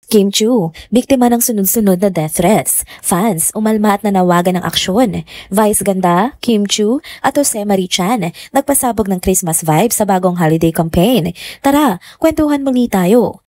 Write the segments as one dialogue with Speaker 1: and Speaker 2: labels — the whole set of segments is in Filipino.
Speaker 1: Kim Chu, biktima ng sunod-sunod na death threats. Fans, umalma at nanawagan ng aksyon. Vice ganda, Kim Chu at Jose Marie Chan, nagpasabog ng Christmas vibe sa bagong holiday campaign. Tara, kwentuhan muli tayo.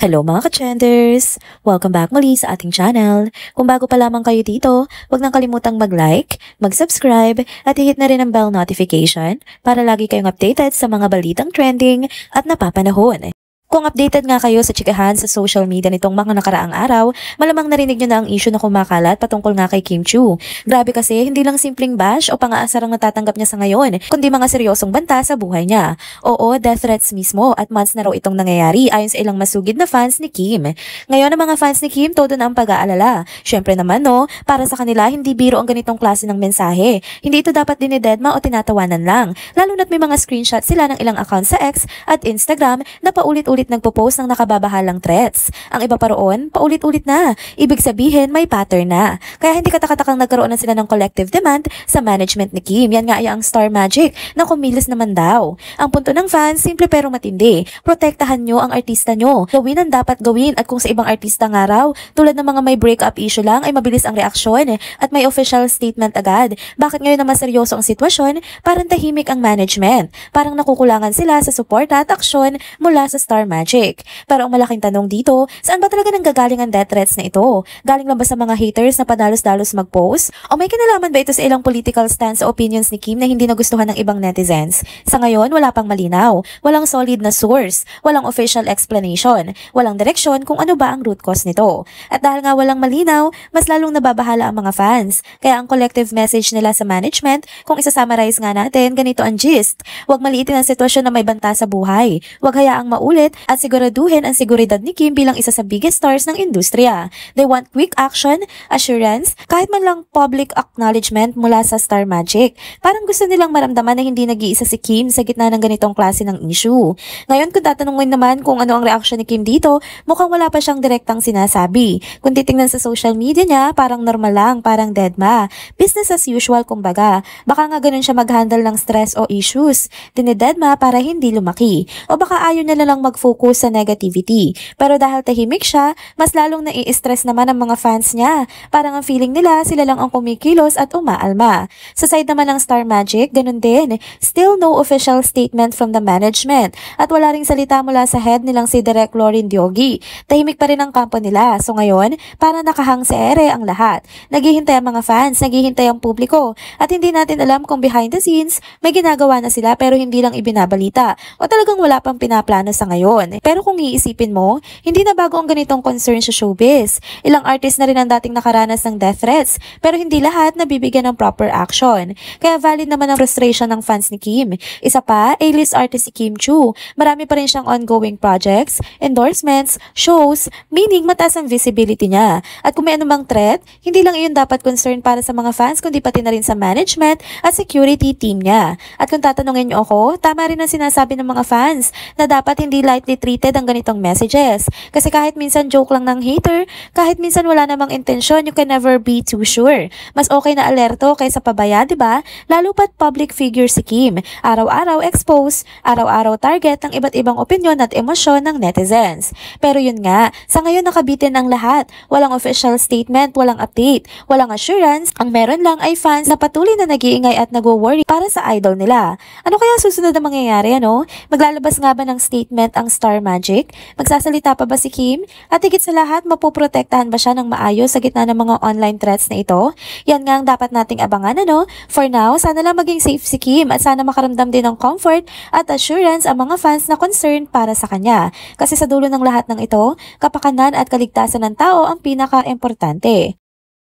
Speaker 1: Hello mga ka-trenders! Welcome back muli sa ating channel. Kung bago pa lamang kayo dito, huwag nang kalimutang mag-like, mag-subscribe at hihit na rin ang bell notification para lagi kayong updated sa mga balitang trending at napapanahon. Kung updated nga kayo sa chikahan sa social media nitong mga nakaraang araw, malamang narinig nyo na ang issue na kumakalat patungkol nga kay Kim Chu. Grabe kasi, hindi lang simpleng bash o pang-aasar ang natatanggap niya sa ngayon, kundi mga seryosong banta sa buhay niya. Oo, death threats mismo at months na raw itong nangyayari ayon sa ilang masugid na fans ni Kim. Ngayon ang mga fans ni Kim, todo na ang pag-aalala. Syempre naman no, para sa kanila hindi biro ang ganitong klase ng mensahe. Hindi ito dapat dinidedma o tinatawanan lang, lalo na't may mga screenshot sila ng ilang accounts sa X at Instagram na paulit-ulit nagpo-post ng nakababahalang threats. Ang iba pa roon, paulit-ulit na. Ibig sabihin, may pattern na. Kaya hindi katakatakang nagkaroon na sila ng collective demand sa management ni Kim. Yan nga ay ang star magic na kumilos naman daw. Ang punto ng fans, simple pero matindi. Protektahan nyo ang artista nyo. Gawin ang dapat gawin at kung sa ibang artista nga raw, tulad ng mga may breakup issue lang ay mabilis ang reaksyon at may official statement agad. Bakit ngayon naman seryoso ang sitwasyon? Parang tahimik ang management. Parang nakukulangan sila sa suporta at aksyon mula sa star magic. Pero ang malaking tanong dito, saan ba talaga nanggagaling ang death threats na ito? Galing lang ba sa mga haters na padalos-dalos mag-post? O may kinalaman ba ito sa ilang political stance o opinions ni Kim na hindi nagustuhan ng ibang netizens? Sa ngayon, wala pang malinaw. Walang solid na source. Walang official explanation. Walang direksyon kung ano ba ang root cause nito. At dahil nga walang malinaw, mas lalong nababahala ang mga fans. Kaya ang collective message nila sa management, kung isa-summarize nga natin, ganito ang gist. Huwag maliitin ang sitwasyon na may banta sa buhay. Huwag hayaang maulit at siguraduhin ang seguridad ni Kim bilang isa sa biggest stars ng industriya. They want quick action, assurance, kahit man lang public acknowledgement mula sa Star Magic. Parang gusto nilang maramdaman na hindi nag-iisa si Kim sa gitna ng ganitong klase ng issue. Ngayon kung tatanungin naman kung ano ang reaksyon ni Kim dito, mukhang wala pa siyang direktang sinasabi. Kung titingnan sa social media niya, parang normal lang, parang deadma. Business as usual kumbaga. Baka nga ganun siya mag-handle ng stress o issues. Dinededma para hindi lumaki. O baka ayaw nila lang mag-focus sa negativity. Pero dahil tahimik siya, mas lalong nai-stress naman ang mga fans niya. Parang ang feeling nila, sila lang ang kumikilos at umaalma. Sa side naman ng Star Magic, ganun din. Still no official statement from the management. At wala ring salita mula sa head nilang si Direk Lorin Diogi. Tahimik pa rin ang kampo nila. So ngayon, parang nakahang sa ere ang lahat. Naghihintay ang mga fans, naghihintay ang publiko. At hindi natin alam kung behind the scenes, may ginagawa na sila pero hindi lang ibinabalita. O talagang wala pang pinaplano sa ngayon. Pero kung iisipin mo, hindi na bago ang ganitong concern sa showbiz. Ilang artist na rin ang dating nakaranas ng death threats, pero hindi lahat nabibigyan ng proper action. Kaya valid naman ang frustration ng fans ni Kim. Isa pa, A-list artist si Kim Chu. Marami pa rin siyang ongoing projects, endorsements, shows, meaning mataas ang visibility niya. At kung may anumang threat, hindi lang iyon dapat concern para sa mga fans, kundi pati na rin sa management at security team niya. At kung tatanungin niyo ako, tama rin ang sinasabi ng mga fans na dapat hindi lightly treated ang ganitong messages. Kasi kahit minsan joke lang ng hater, kahit minsan wala namang intensyon, you can never be too sure. Mas okay na alerto kaysa pabaya, 'di ba? Lalo pat public figure si Kim. Araw-araw expose, araw-araw target ng iba't ibang opinyon at emosyon ng netizens. Pero yun nga, sa ngayon nakabitin ang lahat. Walang official statement, walang update, walang assurance. Ang meron lang ay fans na patuloy na nag-iingay at nagwo-worry para sa idol nila. Ano kaya susunod na mangyayari, ano? Maglalabas nga ba ng statement ang Star Magic? Magsasalita pa ba si Kim? At higit sa lahat, mapoprotektahan ba siya ng maayos sa gitna ng mga online threats na ito? Yan nga ang dapat nating abangan, ano? For now, sana lang maging safe si Kim at sana makaramdam din ng comfort at assurance ang mga fans na concerned para sa kanya. Kasi sa dulo ng lahat ng ito, kapakanan at kaligtasan ng tao ang pinaka-importante.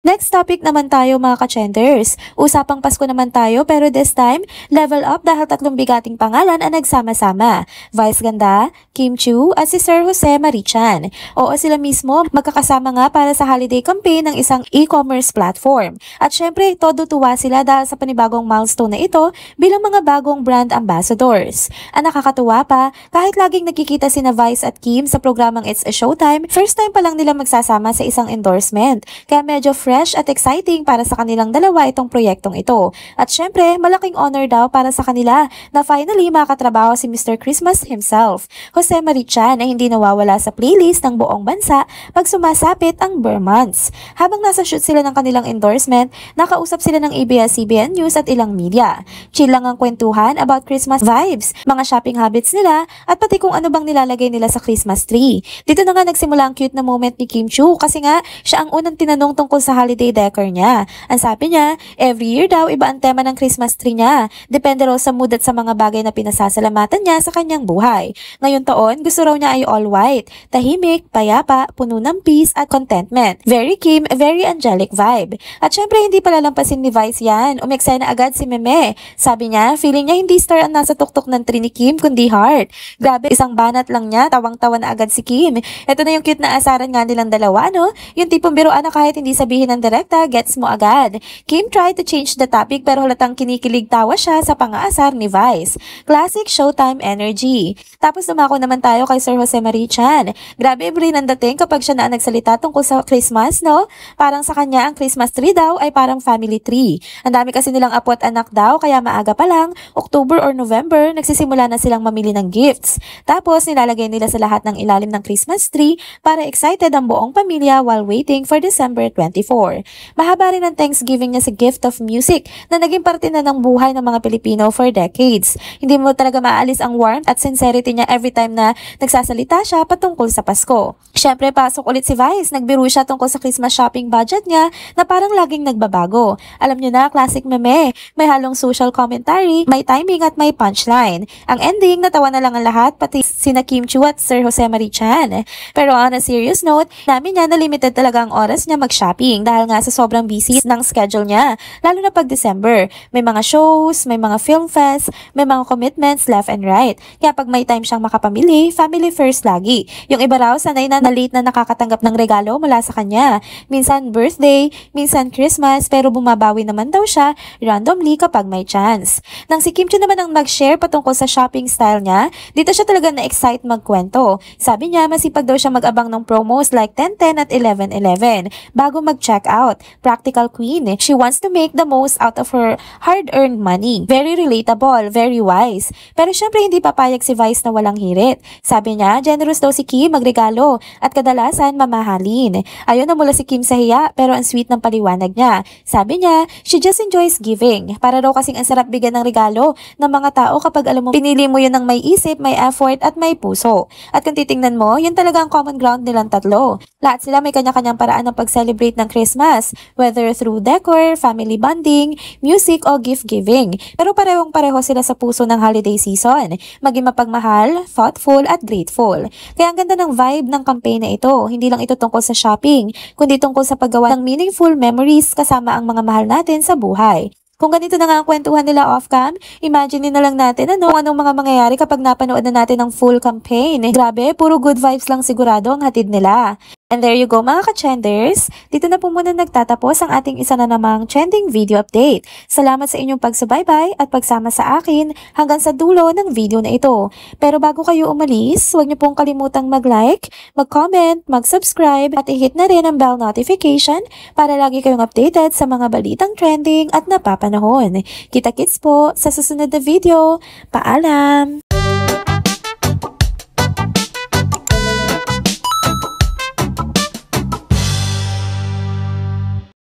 Speaker 1: Next topic naman tayo mga ka-trenders. Usapang Pasko naman tayo pero this time, level up dahil tatlong bigating pangalan ang nagsama-sama. Vice ganda, Kim Chu at si Sir Jose Marie Chan. Oo sila mismo magkakasama nga para sa holiday campaign ng isang e-commerce platform. At syempre, todo tuwa sila dahil sa panibagong milestone na ito bilang mga bagong brand ambassadors. Ang nakakatuwa pa, kahit laging nakikita sina Vice at Kim sa programang It's a Showtime, first time pa lang nila magsasama sa isang endorsement. Kaya medyo fresh fresh at exciting para sa kanilang dalawa itong proyektong ito. At syempre, malaking honor daw para sa kanila na finally makatrabaho si Mr. Christmas himself, Jose Marichan, na hindi nawawala sa playlist ng buong bansa pag sumasapit ang Burr months. Habang nasa shoot sila ng kanilang endorsement, nakausap sila ng ABS-CBN News at ilang media. Chill lang ang kwentuhan about Christmas vibes, mga shopping habits nila, at pati kung ano bang nilalagay nila sa Christmas tree. Dito na nga nagsimula ang cute na moment ni Kim Chiu kasi nga siya ang unang tinanong tungkol sa holiday decor niya. Ang sabi niya, every year daw iba ang tema ng Christmas tree niya. Depende raw sa mood at sa mga bagay na pinasasalamatan niya sa kanyang buhay. Ngayon taon, gusto raw niya ay all white, tahimik, payapa, puno ng peace at contentment. Very Kim, very angelic vibe. At syempre hindi palalampasin ni Vice yan. Umeksena agad si Meme. Sabi niya, feeling niya hindi star ang nasa tuktok ng tree ni Kim kundi heart. Grabe, isang banat lang niya, tawang-tawa na agad si Kim. Ito na yung cute na asaran nga nilang dalawa, no? Yung tipong biruan na kahit hindi sabihin ng direkta, gets mo agad. Kim tried to change the topic pero halatang kinikilig tawa siya sa pang-aasar ni Vice. Classic Showtime energy. Tapos dumako naman tayo kay Sir Jose Marichan. Grabe brain ang dating kapag siya na nagsalita tungkol sa Christmas, no? Parang sa kanya ang Christmas tree daw ay parang family tree. Ang dami kasi nilang apo at anak daw kaya maaga pa lang, October or November, nagsisimula na silang mamili ng gifts. Tapos nilalagay nila sa lahat ng ilalim ng Christmas tree para excited ang buong pamilya while waiting for December 24. Mahaba rin ang Thanksgiving niya sa gift of music na naging parte na ng buhay ng mga Pilipino for decades. Hindi mo talaga maalis ang warmth at sincerity niya every time na nagsasalita siya patungkol sa Pasko. Syempre, pasok ulit si Vice. Nagbiro siya tungkol sa Christmas shopping budget niya na parang laging nagbabago. Alam niyo na, classic meme. May halong social commentary, may timing at may punchline. Ang ending, natawa na lang ang lahat, pati sina Kim Chiu at Sir Jose Marichan. Pero on a serious note, namin niya na limited talaga ang oras niya mag-shopping dahil nga sa sobrang busy ng schedule niya, lalo na pag December. May mga shows, may mga film fest, may mga commitments left and right. Kaya pag may time siyang makapamili, family first lagi. Yung iba raw, sanay na late na nakakatanggap ng regalo mula sa kanya. Minsan birthday, minsan Christmas, pero bumabawi naman daw siya randomly kapag may chance. Nang si Kim Chiu naman ang mag-share patungkol sa shopping style niya, dito siya talaga na-excite magkwento. Sabi niya, masipag daw siya mag-abang ng promos like 10-10 at 11-11 bago mag-check out. Practical queen. She wants to make the most out of her hard-earned money. Very relatable, very wise. Pero syempre hindi papayag si Vice na walang hirit. Sabi niya, generous daw si Kim magregalo at kadalasan mamahalin. Ayun na mula si Kim sa hiya pero ang sweet ng paliwanag niya. Sabi niya, she just enjoys giving. Para daw kasing ang sarap bigyan ng regalo ng mga tao kapag alam mo pinili mo yun ng may isip, may effort at may puso. At kung titingnan mo, yun talaga ang common ground nilang tatlo. Lahat sila may kanya-kanyang paraan ng pag-celebrate ng Christmas, whether through decor, family bonding, music o gift giving. Pero parehong-pareho sila sa puso ng holiday season. Maging mapagmahal, thoughtful at grateful. Kaya ang ganda ng vibe ng campaign na ito. Hindi lang ito tungkol sa shopping, kundi tungkol sa paggawa ng meaningful memories kasama ang mga mahal natin sa buhay. Kung ganito na nga ang kwentuhan nila off-cam, imagine na lang natin anong mga mangyayari kapag napanood na natin ang full campaign. Grabe, puro good vibes lang sigurado ang hatid nila. And there you go mga ka-trenders. Dito na po muna nagtatapos ang ating isa na namang trending video update. Salamat sa inyong pagsubaybay at pagsama sa akin hanggang sa dulo ng video na ito. Pero bago kayo umalis, huwag niyo pong kalimutang mag-like, mag-comment, mag-subscribe at i-hit na rin ang bell notification para lagi kayong updated sa mga balitang trending at napapanahon. Kita-kits po sa susunod na video. Paalam!